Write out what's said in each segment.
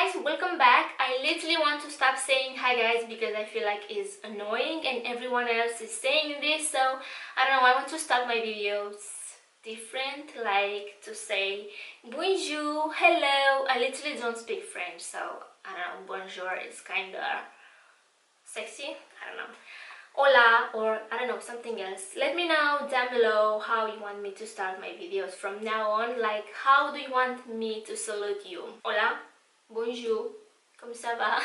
guys, welcome back. I literally want to stop saying hi guys because I feel like it's annoying and everyone else is saying this, so I don't know, I want to start my videos different, like to say bonjour, hello. I literally don't speak French, so I don't know, bonjour is kinda sexy, I don't know. Hola, or I don't know, something else. Let me know down below how you want me to start my videos from now on. Like, how do you want me to salute you? Hola, bonjour, comme ça va?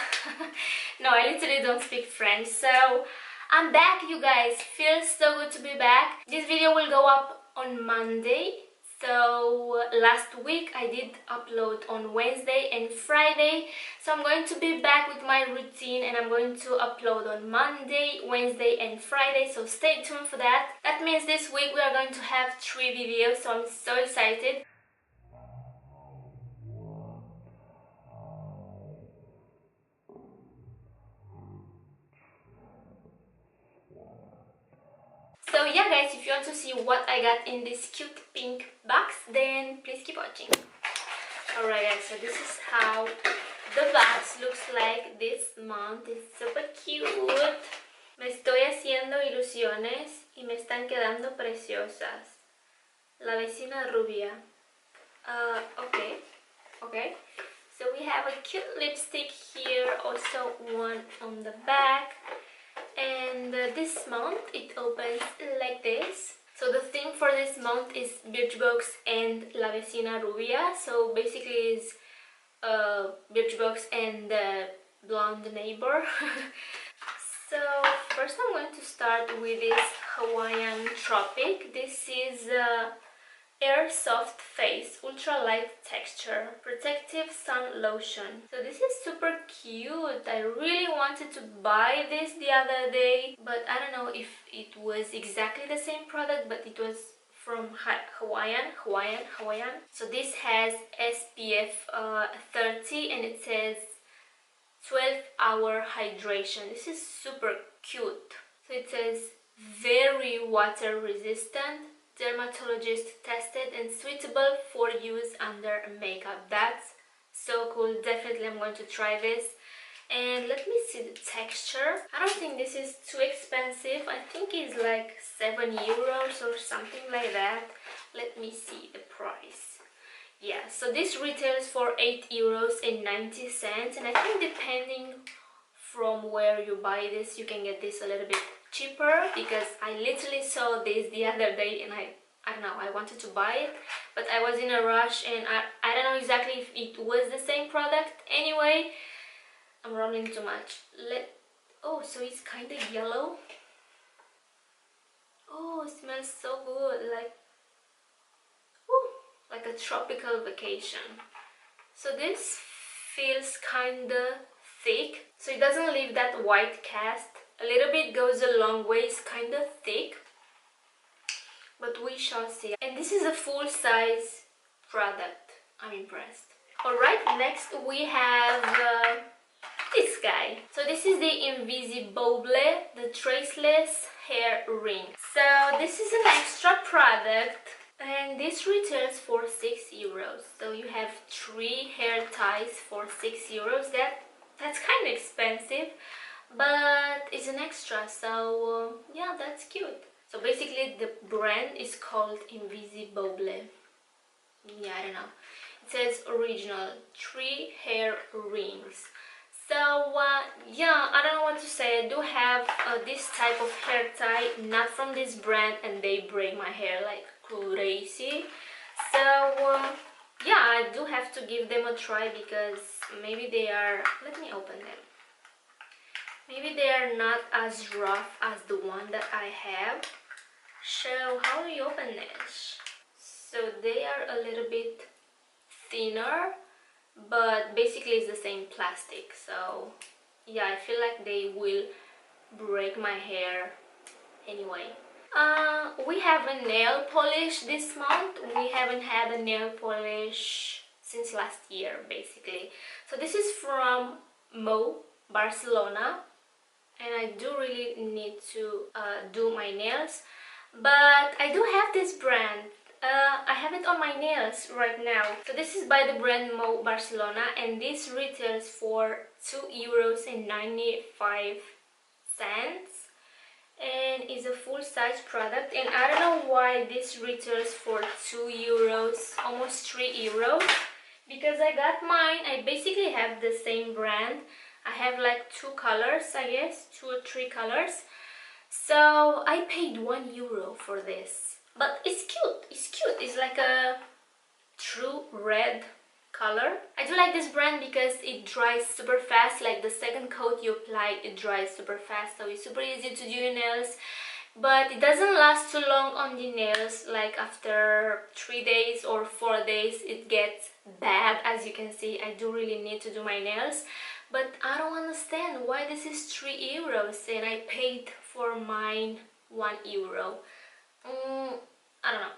No, I literally don't speak French, so I'm back, you guys. Feels so good to be back. This video will go up on Monday. So last week I did upload on Wednesday and Friday, so I'm going to be back with my routine and I'm going to upload on Monday, Wednesday and Friday, so stay tuned for that. That means this week we are going to have 3 videos, so I'm so excited. So yeah guys, if you want to see what I got in this cute pink box, then please keep watching. Alright guys, so this is how the box looks like this month. It's super cute. Me estoy haciendo ilusiones y me están quedando preciosas. La Vecina Rubia. Okay. So we have a cute lipstick here, also one on the back. And this month it opens like this. So the theme for this month is Birchbox and La Vecina Rubia. So basically it's Birchbox and the blonde neighbor. So first I'm going to start with this Hawaiian Tropic. This is Air Soft Face Ultra Light Texture Protective Sun Lotion. So this is super cute. I really wanted to buy this the other day, but I don't know if it was exactly the same product, but it was from Hawaiian. So this has SPF 30 and it says 12-hour hydration. This is super cute. So it says very water resistant, dermatologist tested and suitable for use under makeup. That's so cool. Definitely I'm going to try this. And let me see the texture. I don't think this is too expensive. I think it's like 7 euros or something like that. Let me see the price. Yeah, so this retails for 8 euros and 90 cents, and I think depending from where you buy this, you can get this a little bit cheaper, because I literally saw this the other day and I don't know, I wanted to buy it, but I was in a rush and I don't know exactly if it was the same product. Anyway, I'm rambling too much. Oh, so it's kind of yellow. Oh, it smells so good, like a tropical vacation. So this feels kind of thick, so it doesn't leave that white cast. A little bit goes a long way. It's kind of thick, but we shall see. And this is a full-size product. I'm impressed. Alright, next we have this guy. So this is the Invisibobble, the Traceless hair ring. So this is an extra product and this retails for 6 euros. So you have 3 hair ties for 6 euros. That's kind of expensive, but it's an extra, so yeah, that's cute. So basically the brand is called Invisibobble. Yeah, I don't know. It says original 3 hair rings. So yeah, I don't know what to say. I do have this type of hair tie, not from this brand, and they break my hair like crazy. So yeah, I do have to give them a try, because maybe they are, let me open them. Maybe they are not as rough as the one that I have. So how do you open this? So they are a little bit thinner, but basically it's the same plastic. So yeah, I feel like they will break my hair anyway. We have a nail polish this month. We haven't had a nail polish since last year, basically. So this is from Barcelona, and I do really need to do my nails, but I do have this brand. I have it on my nails right now. So this is by the brand Barcelona, and this retails for €2.95, and is a full-size product. And I don't know why this retails for €2, almost €3, because I got mine. I basically have the same brand. I have like 2 colors, I guess, 2 or 3 colors. So I paid €1 for this, but it's cute. It's cute. It's like a true red color. I do like this brand because it dries super fast. Like the second coat you apply, it dries super fast, so it's super easy to do your nails. But it doesn't last too long on the nails. Like after 3 days or 4 days it gets bad. As you can see, I do really need to do my nails, but I don't understand why this is €3 and I paid for mine €1. I don't know.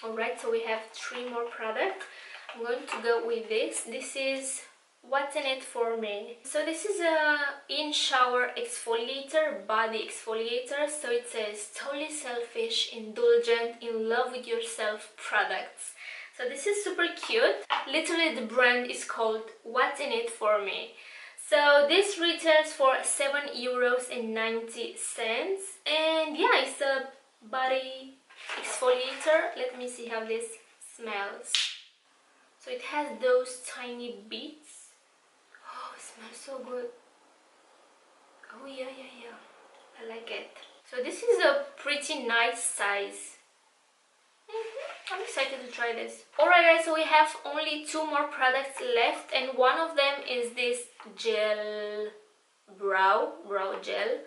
Alright, so we have 3 more products. I'm going to go with this. This is What's in It for Me. So this is a in-shower exfoliator, body exfoliator. So it says totally selfish, indulgent, in love with yourself products. So this is super cute. Literally the brand is called What's in It for Me. So this retails for €7.90, and yeah, it's a body exfoliator. Let me see how this smells. So it has those tiny beads. Oh, it smells so good. Oh yeah, I like it. So this is a pretty nice size. I'm excited to try this. Alright guys, so we have only 2 more products left, and one of them is this gel brow gel,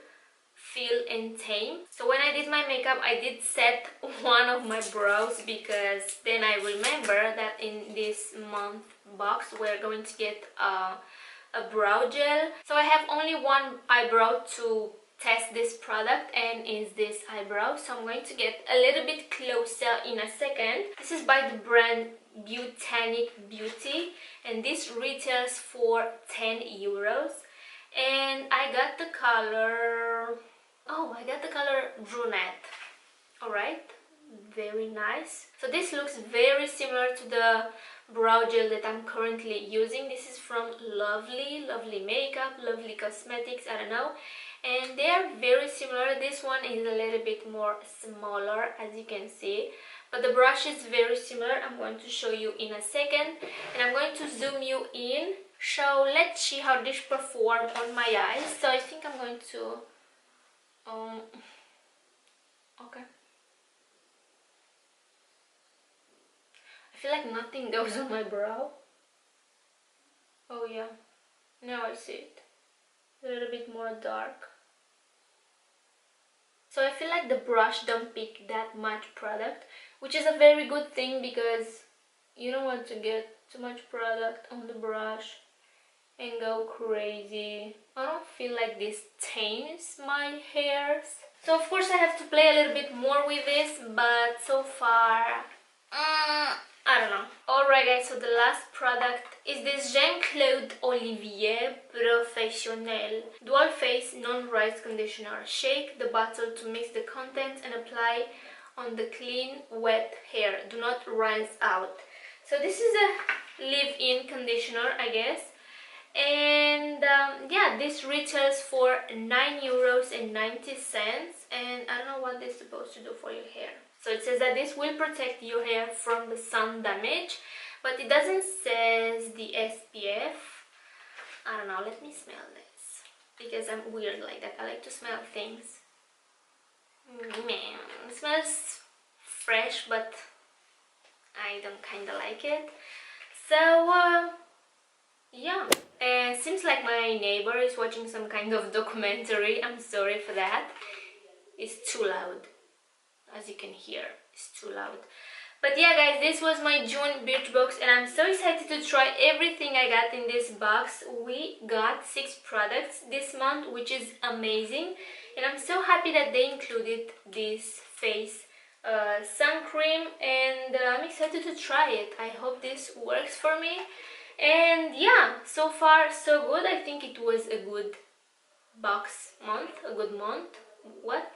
Feel and Tame. So when I did my makeup, I did set one of my brows, because then I remember that in this month box we're going to get a brow gel. So I have only one eyebrow to test this product, and is this eyebrow. So I'm going to get a little bit closer in a second. This is by the brand Beautaniq Beauty, and this retails for €10. And I got the color... oh, I got the color Brunette. Alright, very nice. So this looks very similar to the brow gel that I'm currently using. This is from Lovely Makeup, Lovely Cosmetics, I don't know. And they are very similar. This one is a little bit more smaller, as you can see. But the brush is very similar. I'm going to show you in a second. And I'm going to zoom you in. So let's see how this performs on my eyes. So I think I'm going to... okay. I feel like nothing goes on my brow. Oh yeah, now I see it. A little bit more dark. So I feel like the brush don't pick that much product, which is a very good thing, because you don't want to get too much product on the brush and go crazy. I don't feel like this tames my hairs. So of course I have to play a little bit more with this, but so far, I don't know. Alright guys, so the last product is this Jean-Claude Olivier Professionel Dual Face Non-Rise Conditioner. Shake the bottle to mix the contents and apply on the clean, wet hair. Do not rinse out. So this is a leave-in conditioner, I guess. And yeah, this retails for €9.90, and I don't know what this is supposed to do for your hair. So it says that this will protect your hair from the sun damage, but it doesn't say the SPF. I don't know, let me smell this, because I'm weird like that. I like to smell things. Man, it smells fresh, but I don't kinda like it. So yeah, and seems like my neighbor is watching some kind of documentary. I'm sorry for that. It's too loud. As you can hear, it's too loud. But yeah guys, this was my June Birchbox, and I'm so excited to try everything I got in this box. We got 6 products this month, which is amazing, and I'm so happy that they included this face sun cream, and I'm excited to try it. I hope this works for me. And yeah, so far so good. I think it was a good box month, a good month. What?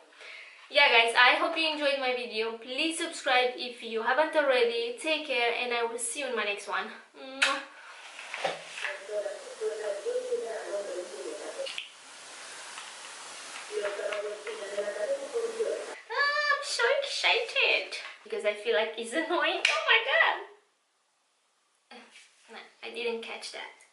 Yeah guys, I hope you enjoyed my video. Please subscribe if you haven't already. Take care and I will see you in my next one. Mwah. I'm so excited because I feel like it's annoying. Oh my god. No, I didn't catch that.